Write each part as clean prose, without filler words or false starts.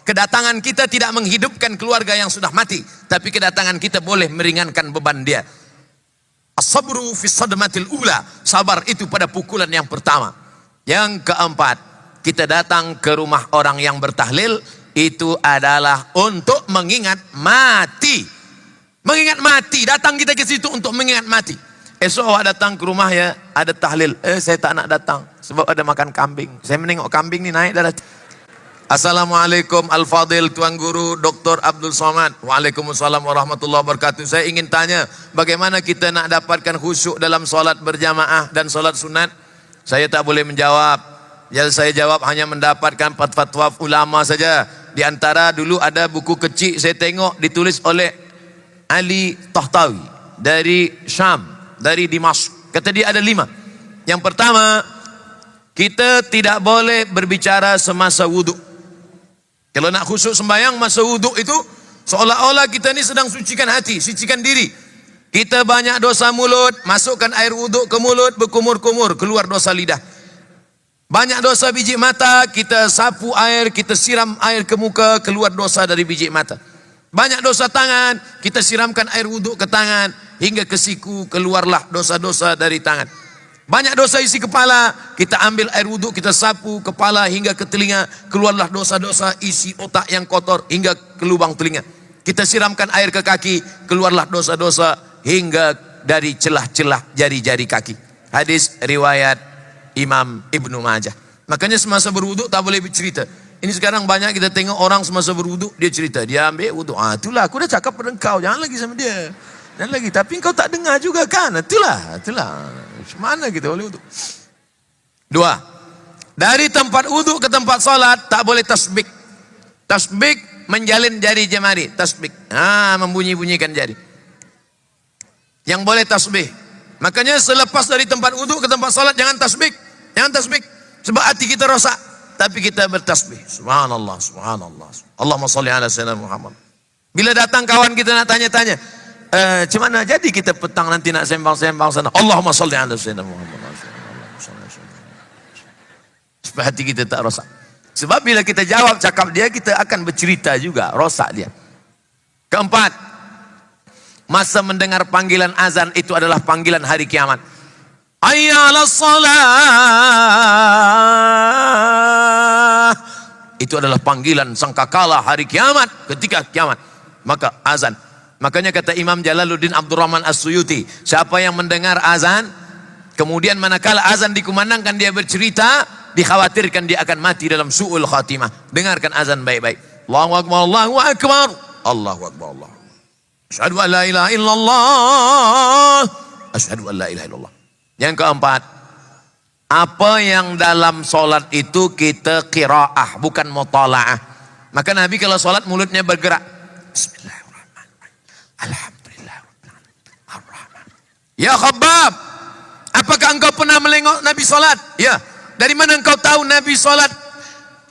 Kedatangan kita tidak menghidupkan keluarga yang sudah mati, tapi kedatangan kita boleh meringankan beban dia. As-sabru fi sadmatil ula, sabar itu pada pukulan yang pertama. Yang keempat, kita datang ke rumah orang yang bertahlil, itu adalah untuk mengingat mati. Mengingat mati, datang kita ke situ untuk mengingat mati. Esok awak datang ke rumah ya, ada tahlil. Saya tak nak datang sebab ada makan kambing. Saya menengok kambing ni naik darah. Assalamualaikum Al-Fadil Tuan Guru Dr. Abdul Somad. Waalaikumsalam warahmatullahi wabarakatuh. Saya ingin tanya, bagaimana kita nak dapatkan khusyuk dalam solat berjamaah dan solat sunat? Saya tak boleh menjawab. Yang saya jawab hanya mendapatkan fatwa ulama saja. Di antara dulu ada buku kecil saya tengok ditulis oleh Ali Tahtawi dari Syam, dari Dimashq. Kata dia ada 5. Yang pertama, kita tidak boleh berbicara semasa wuduk. Kalau nak khusyuk sembahyang masa wuduk itu seolah-olah kita ni sedang sucikan hati, sucikan diri. Kita banyak dosa mulut, masukkan air wuduk ke mulut, berkumur-kumur, keluar dosa lidah. Banyak dosa biji mata, kita sapu air, kita siram air ke muka, keluar dosa dari biji mata. Banyak dosa tangan, kita siramkan air wuduk ke tangan, hingga ke siku, keluarlah dosa-dosa dari tangan. Banyak dosa isi kepala, kita ambil air wuduk, kita sapu kepala hingga ke telinga, keluarlah dosa-dosa isi otak yang kotor hingga ke lubang telinga. Kita siramkan air ke kaki, keluarlah dosa-dosa hingga dari celah-celah jari-jari kaki. Hadis riwayat Imam Ibnu Majah. Makanya semasa berwuduk tak boleh bercerita. Ini sekarang banyak kita tengok orang semasa berwuduk dia cerita, dia ambil wuduk. Itulah aku dah cakap pada engkau, jangan lagi sama dia. Dan lagi, tapi engkau tak dengar juga kan? Itulah. Mana kita boleh wuduk? 2. Dari tempat wuduk ke tempat salat tak boleh tasbih. Tasbih menjalin jari jemari, tasbih. Membunyi-bunyikan jari. Yang boleh tasbih. Makanya selepas dari tempat wuduk ke tempat salat jangan tasbih. Jangan tasbih. Sebab hati kita rosak. Tapi kita bertasbih. Subhanallah, subhanallah. Allahumma salli ala sayyidina Muhammad. Bila datang kawan kita nak tanya-tanya, Cemana jadi kita petang nanti nak sembang-sembang sana, Allahumma salli ala sayyidina Muhammad, supaya hati kita tak rosak. Sebab bila kita jawab cakap dia, kita akan bercerita juga, rosak dia. Keempat, masa mendengar panggilan azan itu adalah panggilan hari kiamat. Hayya 'alas shalah, itu adalah panggilan sangkakala hari kiamat, ketika kiamat. Maka azan. Makanya kata Imam Jalaluddin Abdurrahman As-Suyuti, siapa yang mendengar azan, kemudian manakala azan dikumandangkan dia bercerita, dikhawatirkan dia akan mati dalam su'ul khatimah. Dengarkan azan baik-baik. Allahu Akbar, Allahu Akbar, Allahu Akbar, Allah. Asyhadu an la ilaha illallah, asyhadu an la ilaha illallah. Yang keempat, apa yang dalam solat itu kita qiraah, bukan mutala'ah. Maka Nabi kalau solat mulutnya bergerak. Bismillahirrahmanirrahim. Alhamdulillah. Ar-Rahman. Ya Khabbab, apakah engkau pernah melengok Nabi solat? Ya. Dari mana engkau tahu Nabi solat?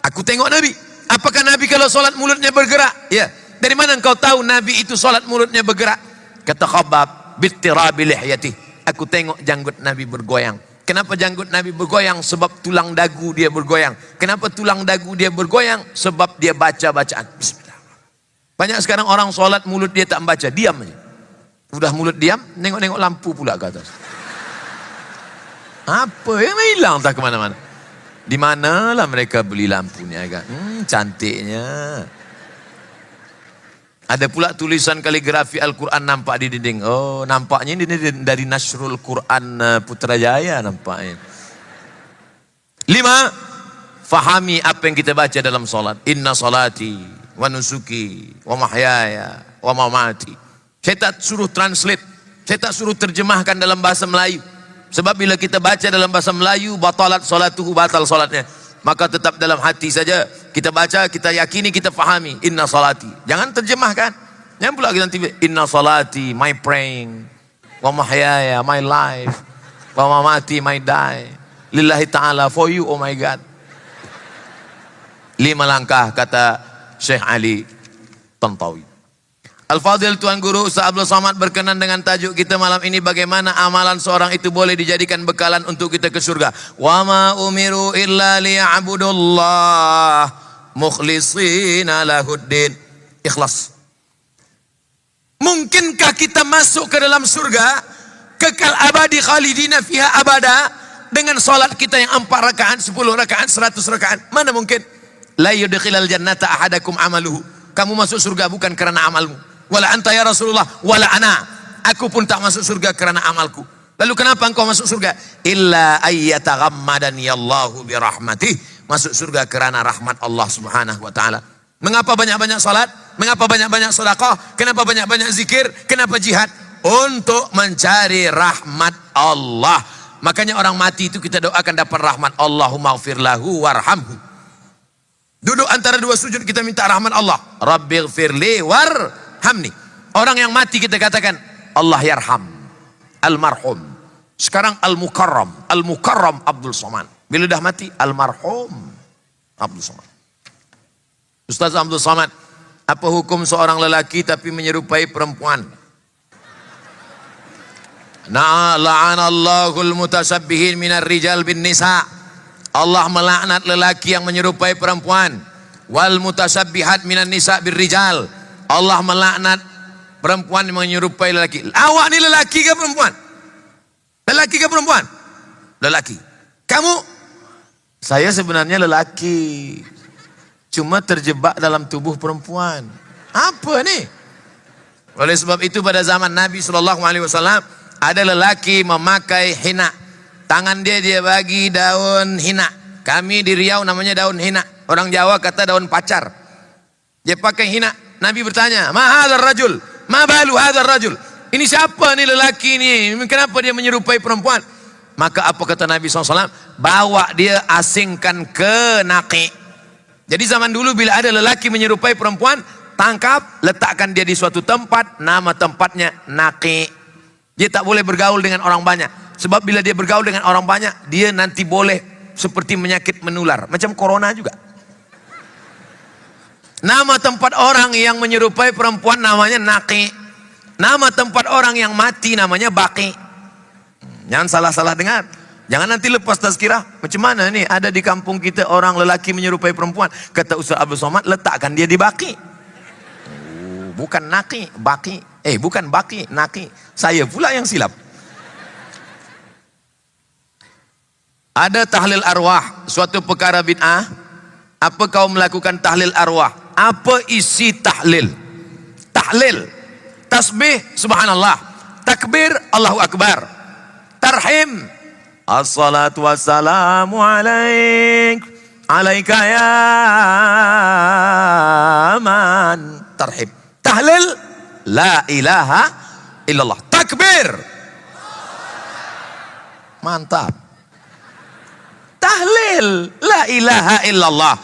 Aku tengok Nabi. Apakah Nabi kalau solat mulutnya bergerak? Ya. Dari mana engkau tahu Nabi itu solat mulutnya bergerak? Kata Khabbab, bittirabi lihyati. Aku tengok janggut Nabi bergoyang. Kenapa janggut Nabi bergoyang? Sebab tulang dagu dia bergoyang. Kenapa tulang dagu dia bergoyang? Sebab dia baca bacaan. Bismillah. Banyak sekarang orang solat mulut dia tak membaca, diam aja. Udah mulut diam, nengok-nengok lampu pula ke atas. Apa yang hilang tak kemana-mana? Di manalah mereka beli lampunya kan? Cantiknya. Ada pula tulisan kaligrafi Al-Quran nampak di dinding. Oh, nampaknya ini dari Nasrul Quran Putrajaya nampaknya. 5. Fahami apa yang kita baca dalam solat. Inna salati wa nusuki wa mahyaya wa mamati. Saya tak suruh translate, saya tak suruh terjemahkan dalam bahasa Melayu. Sebab bila kita baca dalam bahasa Melayu, batalat salatuhu, batal salatnya. Maka tetap dalam hati saja. Kita baca, kita yakini, kita fahami. Inna salati. Jangan terjemahkan. Jangan pula kita nanti inna salati, my praying, wa mahyaya, my life, wa mamati, my die. Lillahi ta'ala, for you, oh my God. 5 langkah kata Syekh Ali Tantawi. Al-Fadil Tuan Guru Ustaz Abdul Somad berkenan dengan tajuk kita malam ini, bagaimana amalan seorang itu boleh dijadikan bekalan untuk kita ke surga. Wa ma umiru illa liya'budullah mukhlishina lahuddin. Ikhlas. Mungkinkah kita masuk ke dalam surga kekal abadi khalidina fiha abada dengan salat kita yang 4 rakaat, 10 rakaat, 100 rakaat? Mana mungkin? La yudkhilal jannata ahadakum amaluhu. Kamu masuk surga bukan karena amalmu. Wala anta ya Rasulullah, wala ana. Aku pun tak masuk surga karena amalku. Lalu kenapa engkau masuk surga? Illa ayyataghammadani Allahu birahmatih. Masuk surga karena rahmat Allah Subhanahu wa taala. Mengapa banyak-banyak salat? Mengapa banyak-banyak sedekah? Kenapa banyak-banyak zikir? Kenapa jihad? Untuk mencari rahmat Allah. Makanya orang mati itu kita doakan dapat rahmat. Allahumma ighfir lahu warhamhu. Duduk antara dua sujud kita minta rahmat Allah. Rabbighfirli warhamni. Orang yang mati kita katakan Allah yarham, almarhum. Sekarang al-mukarram, al-mukarram Abdul Somad. Bila dah mati almarhum Abdul Somad. Ustaz Abdul Somad, apa hukum seorang lelaki tapi menyerupai perempuan? La'anallahul mutasabbihin minar rijal bin nisa. Allah melaknat lelaki yang menyerupai perempuan. Wal mutasabbihat minan nisa bir rijal. Allah melaknat perempuan yang menyerupai lelaki. Awak ni lelaki ke perempuan? Lelaki ke perempuan? Lelaki. Kamu? Saya sebenarnya lelaki. Cuma terjebak dalam tubuh perempuan. Apa ni? Oleh sebab itu pada zaman Nabi SAW ada lelaki memakai hina. Tangan dia bagi daun hina. Kami di Riau namanya daun hina. Orang Jawa kata daun pacar. Dia pakai hina. Nabi bertanya, ma hadzal rajul? Ma balu hadzal rajul? Ini siapa ni lelaki ni? Kenapa dia menyerupai perempuan? Maka apa kata Nabi SAW? Bawa dia asingkan ke Naqi. Jadi zaman dulu bila ada lelaki menyerupai perempuan, tangkap, letakkan dia di suatu tempat, nama tempatnya Naqi. Dia tak boleh bergaul dengan orang banyak. Sebab bila dia bergaul dengan orang banyak, dia nanti boleh seperti penyakit menular. Macam corona juga. Nama tempat orang yang menyerupai perempuan namanya Naqi. Nama tempat orang yang mati namanya Baqi. Jangan salah-salah dengar. Jangan nanti lepas tazkirah. Macam mana ni? Ada di kampung kita orang lelaki menyerupai perempuan. Kata Ustaz Abdul Somad, letakkan dia di Baqi. Oh, bukan Naqi, Baqi. Bukan Baqi, Naqi. Saya pula yang silap. Ada tahlil arwah, suatu perkara bid'ah. Apa kau melakukan tahlil arwah? Apa isi tahlil? Tahlil, tasbih, subhanallah. Takbir, Allahu Akbar. Tarhim, assalatu wassalamu alaik, alaika ya man. Tarhim. Tahlil, la ilaha illallah. Takbir, mantap. Tahlil, la ilaha illallah.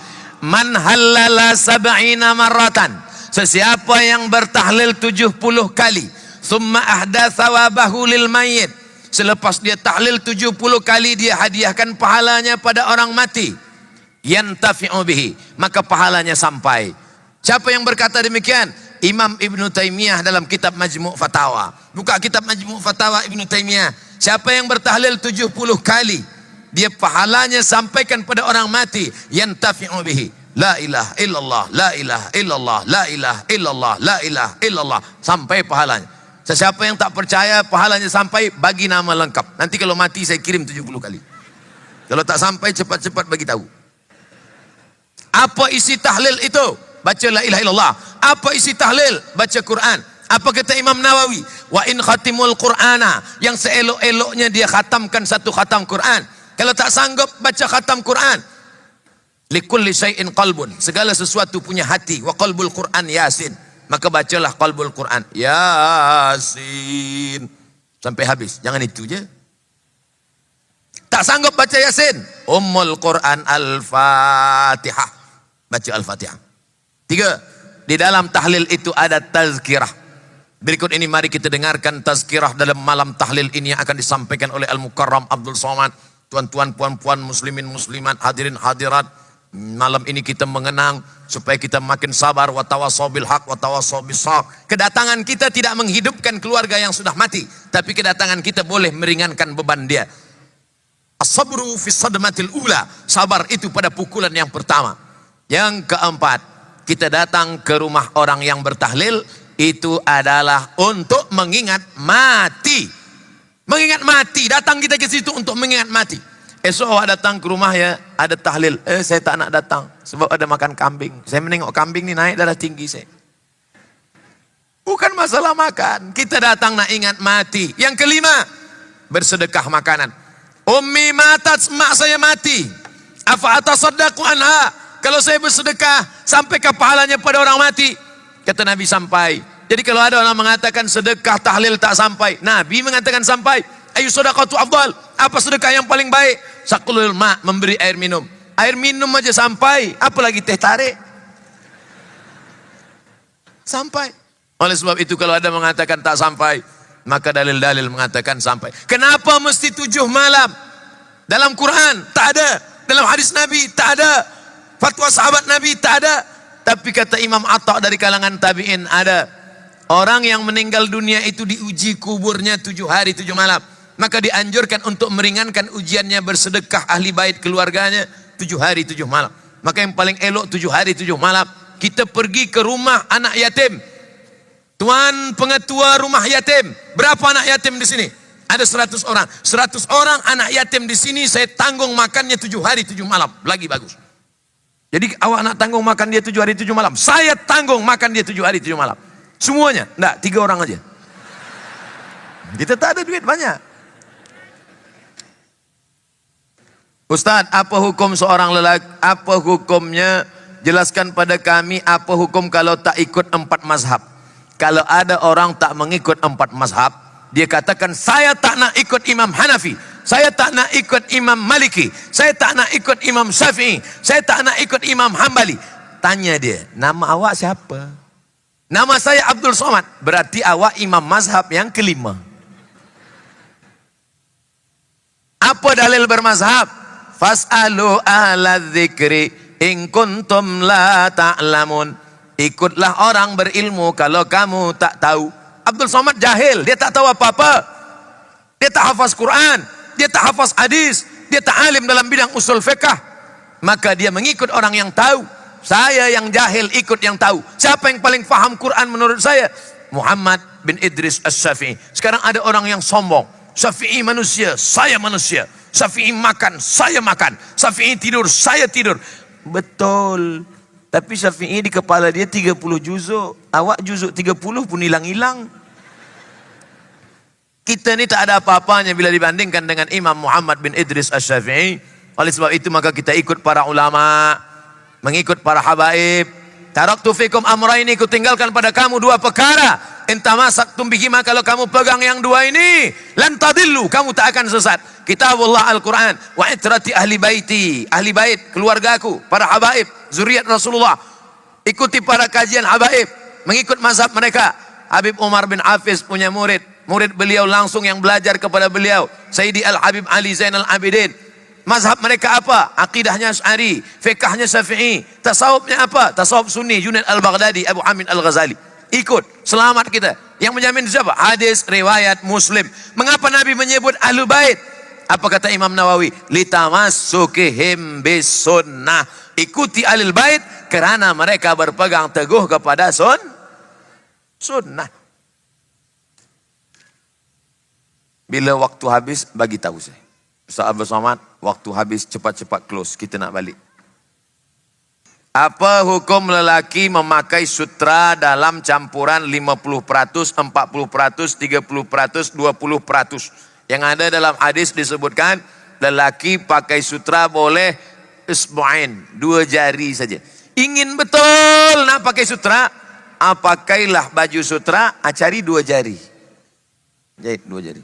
Man halala sab'ina marratan. Sesiapa yang bertahlil 70 kali. Summa ahdatha wabahu lil mayyit. Selepas dia tahlil 70 kali, dia hadiahkan pahalanya pada orang mati. Yantafi'u bihi. Maka pahalanya sampai. Siapa yang berkata demikian? Imam Ibn Taymiyah dalam kitab Majmu' Fatawa. Buka kitab Majmu' Fatawa Ibn Taymiyah. Siapa yang bertahlil 70 kali, dia pahalanya sampaikan pada orang mati. Yantafi'u bihi. La ilaha illallah, la ilaha illallah, la ilaha illallah, la ilaha illallah. Sampai pahalanya. Sesiapa yang tak percaya pahalanya sampai, bagi nama lengkap. Nanti kalau mati saya kirim 70 kali. Kalau tak sampai cepat-cepat bagi tahu. Apa isi tahlil itu? Baca la ilaha illallah. Apa isi tahlil? Baca Quran. Apa kata Imam Nawawi? Wa in khatimul Qur'ana. Yang seelok-eloknya dia khatamkan satu khatam Quran. Kalau tak sanggup baca khatam Quran. Likulli syai'in qalbun. Segala sesuatu punya hati. Wa qalbul Quran Yasin. Maka bacalah qalbul Quran Yasin sampai habis. Jangan itu je. Tak sanggup baca Yasin, Ummul Quran Al-Fatihah. Baca Al-Fatihah. 3. Di dalam tahlil itu ada tazkirah. Berikut ini mari kita dengarkan tazkirah dalam malam tahlil ini yang akan disampaikan oleh Al-Mukarram Abdul Somad. Tuan-tuan, puan-puan, muslimin, muslimat, hadirin, hadirat. Malam ini kita mengenang supaya kita makin sabar. Wa tawassaw bil haq wa tawassaw bis sabr. Kedatangan kita tidak menghidupkan keluarga yang sudah mati, tapi kedatangan kita boleh meringankan beban dia. As-sabru fi sadmatil ula. Sabar itu pada pukulan yang pertama. Yang keempat, kita datang ke rumah orang yang bertahlil itu adalah untuk mengingat mati. Mengingat mati, datang kita ke situ untuk mengingat mati. Esok awak datang ke rumah ya, ada tahlil. Saya tak nak datang sebab ada makan kambing. Saya menengok kambing ni naik darah tinggi saya. Bukan masalah makan, kita datang nak ingat mati. Yang kelima, bersedekah makanan. Ummi matat, mak saya mati. Afa atasaddaqu anha. Kalau saya bersedekah, sampaikah pahalanya pada orang mati? Kata Nabi, sampai. Jadi kalau ada orang mengatakan sedekah tahlil tak sampai, Nabi mengatakan sampai. Ayu sedekatu afdal. Apa sedekah yang paling baik? Saqlul ma, memberi air minum. Air minum aja sampai, apalagi teh tarik. Sampai. Oleh sebab itu kalau ada mengatakan tak sampai, maka dalil-dalil mengatakan sampai. Kenapa mesti 7 malam? Dalam Quran tak ada, dalam hadis Nabi tak ada, fatwa sahabat Nabi tak ada. Tapi kata Imam Atta dari kalangan tabi'in ada. Orang yang meninggal dunia itu diuji kuburnya 7 hari 7 malam. Maka dianjurkan untuk meringankan ujiannya bersedekah ahli bait keluarganya 7 hari 7 malam. Maka yang paling elok 7 hari 7 malam kita pergi ke rumah anak yatim. Tuan pengetua rumah yatim, berapa anak yatim di sini? Ada 100 orang. 100 orang anak yatim di sini saya tanggung makannya 7 hari 7 malam. Lagi bagus. Jadi awak nak tanggung makan dia 7 hari 7 malam. Saya tanggung makan dia 7 hari 7 malam. Semuanya? Enggak, 3 orang aja. Kita tak ada duit banyak. Ustaz, apa hukum seorang lelaki? Apa hukumnya? Jelaskan pada kami apa hukum kalau tak ikut 4 mazhab. Kalau ada orang tak mengikut 4 mazhab, dia katakan saya tak nak ikut Imam Hanafi, saya tak nak ikut Imam Maliki, saya tak nak ikut Imam Syafi'i, saya tak nak ikut Imam Hambali. Tanya dia, nama awak siapa? Nama saya Abdul Somad. Berarti awak imam mazhab yang kelima. Apa dalil bermazhab? Fas'alu ahla dzikri in kuntum la ta'lamun. Ikutlah orang berilmu kalau kamu tak tahu. Abdul Somad jahil, dia tak tahu apa-apa. Dia tak hafaz Quran, dia tak hafaz hadis, dia tak alim dalam bidang usul fiqh. Maka dia mengikut orang yang tahu. Saya yang jahil ikut yang tahu. Siapa yang paling faham Quran menurut saya? Muhammad bin Idris As-Syafi'i. Sekarang ada orang yang sombong. Syafi'i manusia, saya manusia. Syafi'i makan, saya makan. Syafi'i tidur, saya tidur. Betul. Tapi Syafi'i di kepala dia 30 juzuk. Awak juzuk 30 pun hilang-hilang. Kita ni tak ada apa-apanya bila dibandingkan dengan Imam Muhammad bin Idris As-Syafi'i. Oleh sebab itu maka kita ikut para ulama, mengikut para habaib. Taraktu fikum amraini, ku tinggalkan pada kamu 2 perkara. Intamasaktum bihima, kalau kamu pegang yang 2 ini, lan tadillu, kamu tak akan sesat. Kitabullah Al-Quran, wa itrati ahli baiti, ahli bait, keluargaku, para habaib, zuriat Rasulullah. Ikuti para kajian habaib, mengikut mazhab mereka. Habib Umar bin Hafiz punya murid beliau langsung yang belajar kepada beliau, Sayyidi Al-Habib Ali Zainal Abidin. Mazhab mereka apa? Aqidahnya Asy'ari, fiqahnya Syafi'i, tasawufnya apa? Tasawuf Sunni, Junaid Al-Baghdadi, Abu Hamid Al-Ghazali. Ikut, selamat kita. Yang menjamin siapa? Hadis riwayat Muslim. Mengapa Nabi menyebut Ahlul Bait? Apa kata Imam Nawawi? Litamassukihim bisunnah. Ikuti Ahlul Bait kerana mereka berpegang teguh kepada sunnah. Bila waktu habis, bagi tahu saya. Ustaz Abdul Somad, waktu habis, cepat-cepat close, kita nak balik. Apa hukum lelaki memakai sutra dalam campuran 50%, 40%, 30%, 20%? Yang ada dalam hadis disebutkan, lelaki pakai sutra boleh isbu'ain, 2 jari saja. Ingin betul nak pakai sutra, pakailah baju sutra, cari 2 jari. Jahit 2 jari.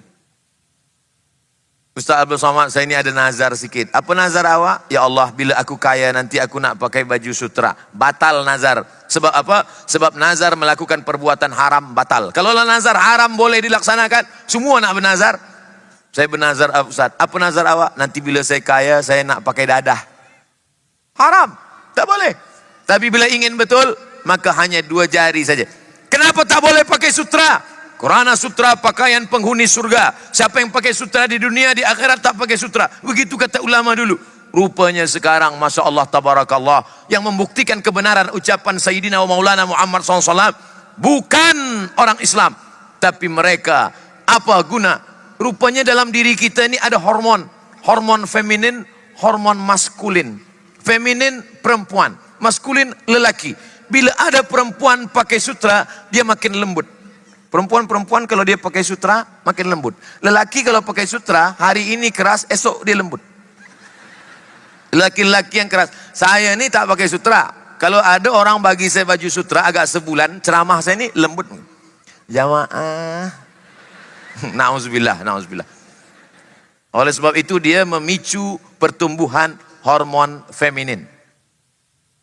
Ustaz Abdul Somad, saya ini ada nazar sikit. Apa nazar awak? Ya Allah, bila aku kaya nanti aku nak pakai baju sutra. Batal nazar. Sebab apa? Sebab nazar melakukan perbuatan haram, batal. Kalau nazar haram boleh dilaksanakan, semua nak bernazar. Saya bernazar, Ustaz, apa nazar awak? Nanti bila saya kaya, saya nak pakai dadah. Haram, tak boleh. Tapi bila ingin betul, maka hanya 2 jari saja. Kenapa tak boleh pakai sutra? Kerana sutra pakaian penghuni surga. Siapa yang pakai sutra di dunia, di akhirat tak pakai sutra. Begitu kata ulama dulu. Rupanya sekarang Masya Allah Tabarakallah, yang membuktikan kebenaran ucapan Sayyidina wa Maulana Muhammad SAW bukan orang Islam, tapi mereka apa guna? Rupanya dalam diri kita ini ada hormon, hormon feminin, hormon maskulin. Feminin perempuan, maskulin lelaki. Bila ada perempuan pakai sutra, dia makin lembut. Perempuan-perempuan kalau dia pakai sutra makin lembut. Lelaki kalau pakai sutra hari ini keras, esok dia lembut. Laki-laki yang keras. Saya ini tak pakai sutra. Kalau ada orang bagi saya baju sutra agak sebulan, ceramah saya ini lembut. Jamaah. Nauzubillah, nauzubillah. Oleh sebab itu dia memicu pertumbuhan hormon feminin.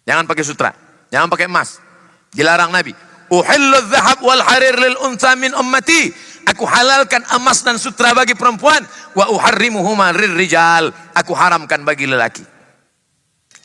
Jangan pakai sutra, jangan pakai emas. Dilarang Nabi. Uhillu dzahab wal harir lil unsa min ummati. Aku halalkan emas dan sutra bagi perempuan, wa uharrimuhuma rijal. Aku haramkan bagi lelaki.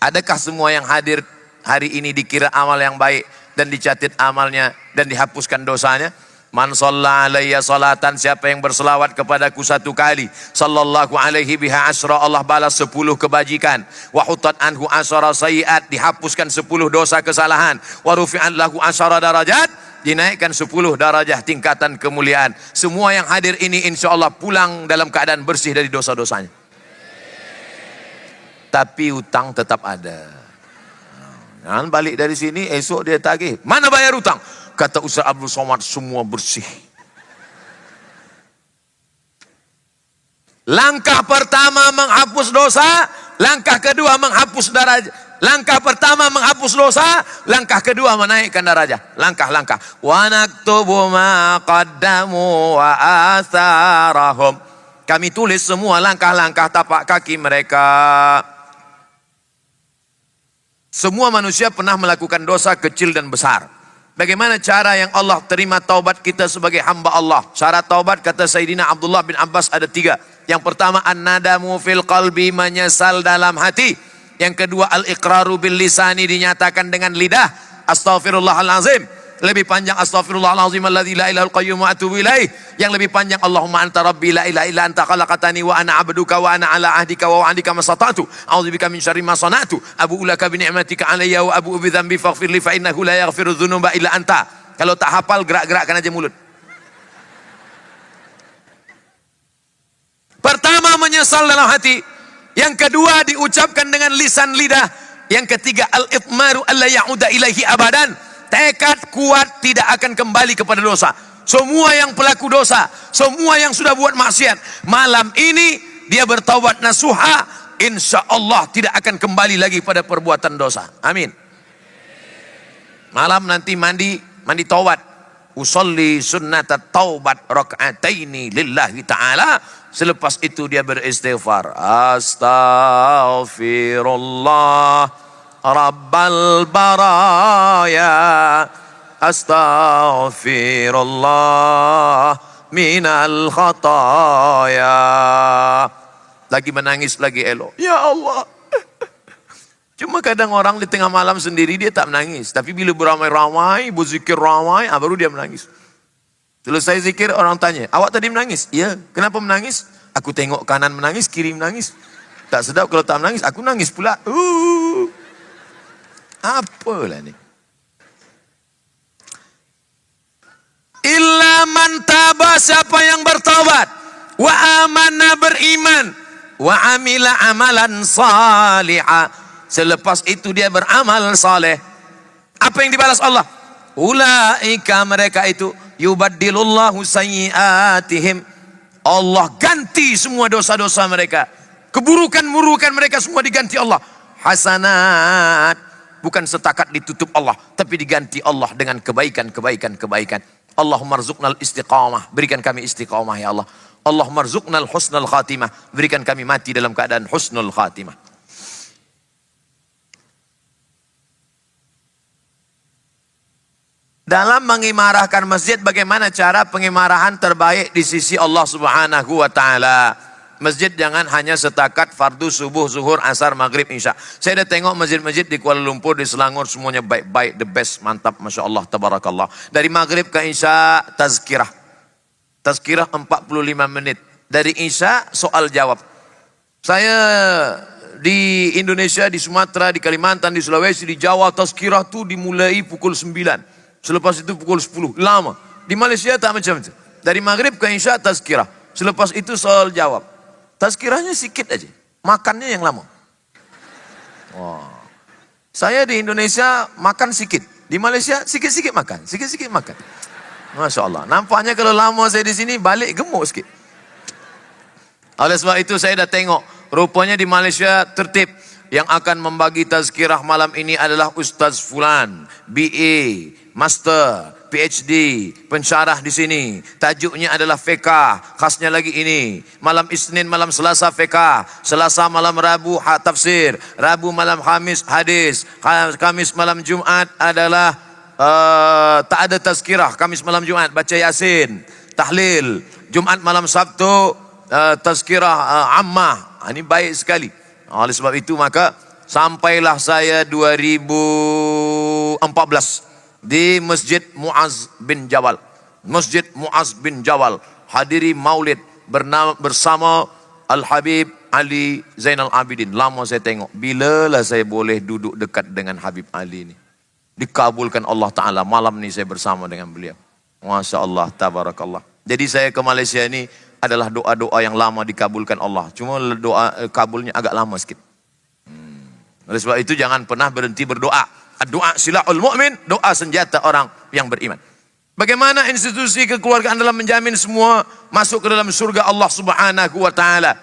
Adakah semua yang hadir hari ini dikira amal yang baik dan dicatat amalnya dan dihapuskan dosanya? Man shalla alayya salatan, siapa yang berselawat kepadaku satu kali, sallallahu alaihi biha asyra, Allah balas 10 kebajikan. Wa hutat anhu asyara sayiat, dihapuskan 10 dosa kesalahan. Wa rufi'an lahu asyara darajat, dinaikkan 10 darajah tingkatan kemuliaan. Semua yang hadir ini insyaallah pulang dalam keadaan bersih dari dosa-dosanya. Tapi utang tetap ada. Jangan balik dari sini, esok dia tagih. Mana bayar utang? Kata Ustaz Abdul Somad, semua bersih. Langkah pertama menghapus dosa, langkah kedua menghapus darajat. Langkah pertama menghapus dosa, langkah kedua menaikkan darajah. Langkah-langkah. Wa naktubu ma qaddamu wa atharahum. Kami tulis semua langkah-langkah tapak kaki mereka. Semua manusia pernah melakukan dosa kecil dan besar. Bagaimana cara yang Allah terima taubat kita sebagai hamba Allah? Syarat taubat kata Sayyidina Abdullah bin Abbas ada 3. Yang pertama an-nadamu fil qalbi, menyesal dalam hati. Yang kedua al-iqraru bil lisani, dinyatakan dengan lidah. Astaghfirullahalazim. Lebih panjang astaghfirullahalazim alladzi la ilaha qayyum wa atubu ilaih. Yang lebih panjang Allahumma anta rabbi la ilaha illa anta khalaqtani wa ana abduka wa ana ala ahdika wa wa'dika masata'tu. A'udzubika min syarri ma sana'tu. Abu'u laka bi ni'matika alayya wa abu'u bi dzambi faghfir li fa innahu la yaghfiru dzunuba illa anta. Kalau tak hafal gerak-gerakkan aja mulut. Pertama menyesal dalam hati. Yang kedua diucapkan dengan lisan lidah. Yang ketiga al-itmaru alla ya'uda ilaihi abadan. Tekad kuat tidak akan kembali kepada dosa. Semua yang pelaku dosa, semua yang sudah buat maksiat, malam ini dia bertaubat nasuha, insya Allah tidak akan kembali lagi pada perbuatan dosa. Amin. Malam nanti mandi taubat. Usolli sunnatat taubat raka'ataini lillahi ta'ala. Selepas itu dia beristighfar. Astaghfirullah Rabbal baraya, astaghfirullah minal khataya. Lagi menangis lagi elok. Ya Allah. Cuma kadang orang di tengah malam sendiri dia tak menangis. Tapi bila beramai-ramai, berzikir ramai, baru dia menangis. Selesai zikir orang tanya, awak tadi menangis? Iya. Kenapa menangis? Aku tengok kanan menangis, kiri menangis. Tak sedap kalau tak menangis, aku nangis pula. Apalah ni? Illa man taba, siapa yang bertaubat, wa amana, beriman, wa amila amalan salihah, selepas itu dia beramal saleh. Apa yang dibalas Allah? Ulaika, mereka itu, yubaddilullahu sayyiatihim, Allah ganti semua dosa-dosa mereka, keburukan-burukan mereka semua diganti Allah hasanat. Bukan setakat ditutup Allah, tapi diganti Allah dengan kebaikan. Allahumma rzuqnal istiqamah, berikan kami istiqamah ya Allah. Allahumma rzuqnal husnul khatimah, berikan kami mati dalam keadaan husnul khatimah. Dalam mengimarahkan masjid, bagaimana cara pengimarahan terbaik di sisi Allah Subhanahu wa taala? Masjid jangan hanya setakat fardu subuh, zuhur, asar, maghrib, isya. Saya dah tengok masjid-masjid di Kuala Lumpur, di Selangor, semuanya baik-baik, the best, mantap, Masya Allah, tabarakallah. Dari maghrib ke isya, tazkirah. Tazkirah 45 menit. Dari isya, soal jawab. Saya di Indonesia, di Sumatera, di Kalimantan, di Sulawesi, di Jawa, tazkirah itu dimulai pukul 9. Selepas itu pukul 10. Lama. Di Malaysia tak macam itu. Dari maghrib ke isya tazkirah. Selepas itu soal jawab. Tazkirahnya sikit aja. Makannya yang lama. Wah. Saya di Indonesia makan sikit. Di Malaysia sikit-sikit makan. Sikit-sikit makan. Masya Allah. Nampaknya kalau lama saya di sini balik gemuk sikit. Oleh sebab itu saya dah tengok. Rupanya di Malaysia tertib. Yang akan membagi tazkirah malam ini adalah Ustaz Fulan. BA, Master, PhD, pensyarah di sini. Tajuknya adalah fiqh. Khasnya lagi ini. Malam Isnin, malam Selasa fiqh. Selasa malam Rabu tafsir. Rabu malam Khamis hadis. Khamis malam Jumat adalah tak ada tazkirah. Khamis malam Jumat baca Yasin, tahlil. Jumat malam Sabtu tazkirah ammah. Ini baik sekali. Oleh sebab itu maka sampailah saya 2014 di Masjid Muaz bin Jabal. Masjid Muaz bin Jabal hadiri maulid bersama Al-Habib Ali Zainal Abidin. Lama saya tengok, bilalah saya boleh duduk dekat dengan Habib Ali ini. Dikabulkan Allah Ta'ala. Malam ni saya bersama dengan beliau. Masya Allah, tabarakallah. Jadi saya ke Malaysia ini adalah doa-doa yang lama dikabulkan Allah. Cuma doa kabulnya agak lama sikit. Oleh sebab itu jangan pernah berhenti berdoa. Doa silahul mu'min, doa senjata orang yang beriman. Bagaimana institusi kekeluargaan dalam menjamin semua masuk ke dalam surga Allah Subhanahu wa taala?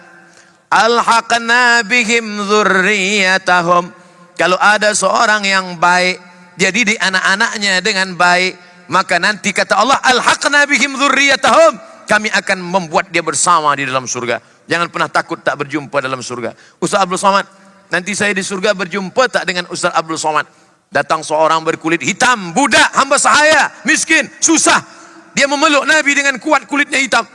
Alhaqna bihim dzurriyyatahum. Kalau ada seorang yang baik, dia didik anak-anaknya dengan baik, maka nanti kata Allah, alhaqna bihim dzurriyyatahum. Kami akan membuat dia bersama di dalam surga. Jangan pernah takut tak berjumpa dalam surga. Ustaz Abdul Somad, nanti saya di surga berjumpa tak dengan Ustaz Abdul Somad? Datang seorang berkulit hitam, budak, hamba sahaya, miskin, susah. Dia memeluk Nabi dengan kuat kulitnya hitam.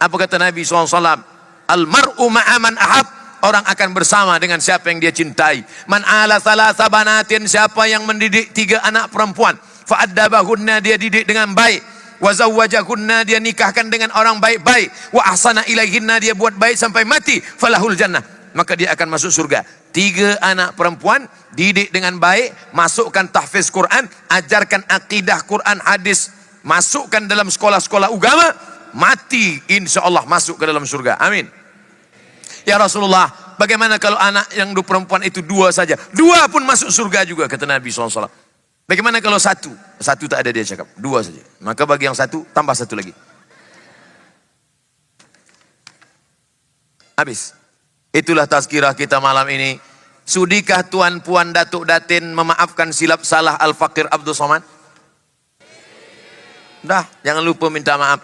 Apa kata Nabi SAW? Al-mar'u ma'aman ahab. Orang akan bersama dengan siapa yang dia cintai. Man ala thalatha banatin, siapa yang mendidik 3 anak perempuan. Fa'addabahunna, dia didik dengan baik. Wa zawwajahunna, dia nikahkan dengan orang baik-baik. Wa ahsana ilaihinna, dia buat baik sampai mati. Falahul jannah, maka dia akan masuk surga. 3 anak perempuan, didik dengan baik, masukkan tahfiz Quran, ajarkan akidah Quran hadis, masukkan dalam sekolah-sekolah agama, mati insya Allah masuk ke dalam surga. Amin. Ya Rasulullah, bagaimana kalau anak yang perempuan itu 2 saja? 2 pun masuk surga juga, kata Nabi SAW. Bagaimana kalau 1? 1 tak ada, dia cakap 2 saja. Maka bagi yang 1 tambah 1 lagi. Habis. Itulah tazkirah kita malam ini. Sudikah tuan puan datuk datin memaafkan silap salah Al-Fakir Abdul Somad? Dah, jangan lupa minta maaf.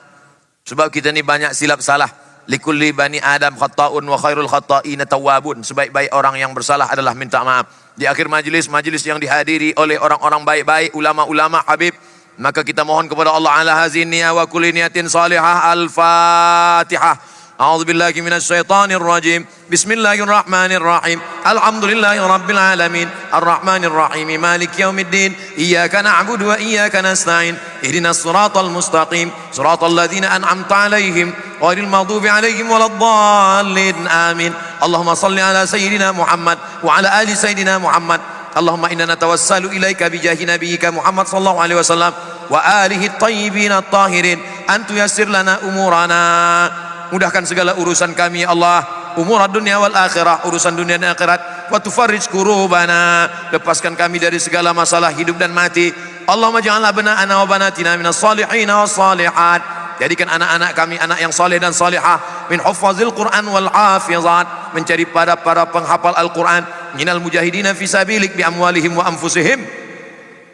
Sebab kita ni banyak silap salah. Likulli bani Adam khata'un wa khairul khata'ina tawwabun. Sebaik-baik orang yang bersalah adalah minta maaf. Di akhir majlis yang dihadiri oleh orang-orang baik-baik, ulama-ulama, habib, maka kita mohon kepada Allah ala hazin niyah wa kulli niyatin salihah. Al-Fatihah. A'udzu billahi minasy syaithanir rajim. Bismillahirrahmanirrahim. Alhamdulillahi rabbil alamin. Arrahmanir rahim. Maliki yaumiddin. Iyyaka na'budu wa iyyaka nasta'in. Ihdinas siratal mustaqim. Siratal ladzina an'amta 'alaihim ghairil maghdubi 'alaihim waladdallin. Amin. Allahumma shalli ala sayyidina Muhammad wa ala ali sayyidina Muhammad. Allahumma inna natawassalu ilaika bi jahi nabiyyika Muhammad sallallahu alaihi wasallam wa alihi at-tayyibin at-tahirin an tuyassir lana umurana. Mudahkan segala urusan kami ya Allah, umur dunia wal akhirah, urusan dunia dan akhirat. Wa tufarrij kurubana, lepaskan kami dari segala masalah hidup dan mati. Allahumma ja'alna bana'ana wa banatina minas salihin was salihat. Jadikan anak-anak kami anak yang saleh dan salihah, min huffazil Quran wal hafizat, mencari para penghafal Al-Quran, minal mujahidina fi sabilik bi amwalihim wa anfusihim,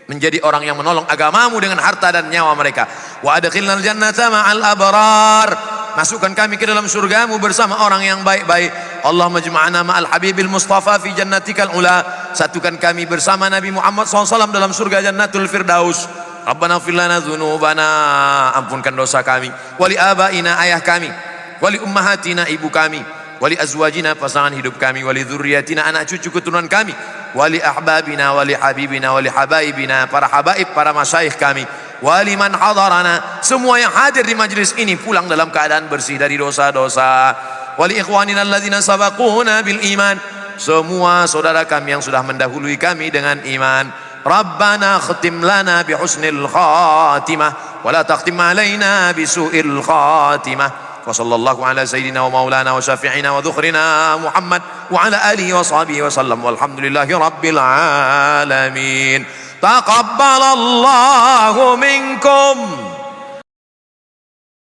menjadi orang yang menolong agamamu dengan harta dan nyawa mereka. Wa adkhilnal jannata ma'al abrar, masukkan kami ke dalam surgamu bersama orang yang baik-baik. Allahumma jma'na ma'al habibil mustafa fi jannatikal ula, satukan kami bersama Nabi Muhammad SAW dalam surga jannatul firdaus. Rabbana ighfir lana dzunubana, ampunkan dosa kami, wali abaina, ayah kami, wali ummahatina, ibu kami, wali azwajina, pasangan hidup kami, wali dzurriyyatina, anak cucu keturunan kami, wali ahbabina, wali habibina, wali habaibina, para habaib, para masyayikh kami, wali man hadarana, semua yang hadir di majlis ini pulang dalam keadaan bersih dari dosa-dosa, wali ikhwanina alladzina sabaquna bil iman, semua saudara kami yang sudah mendahului kami dengan iman. Rabbana khatim lana bi husnil khatimah wa la takhtim alaina bi su'il khatimah. Wa sallallahu ala sayyidina wa maulana wa syafi'ina wa dhukhrina Muhammad wa ala alihi wa sahbihi wa sallam walhamdulillahi rabbil alamin. Taqabbalallahu minkum.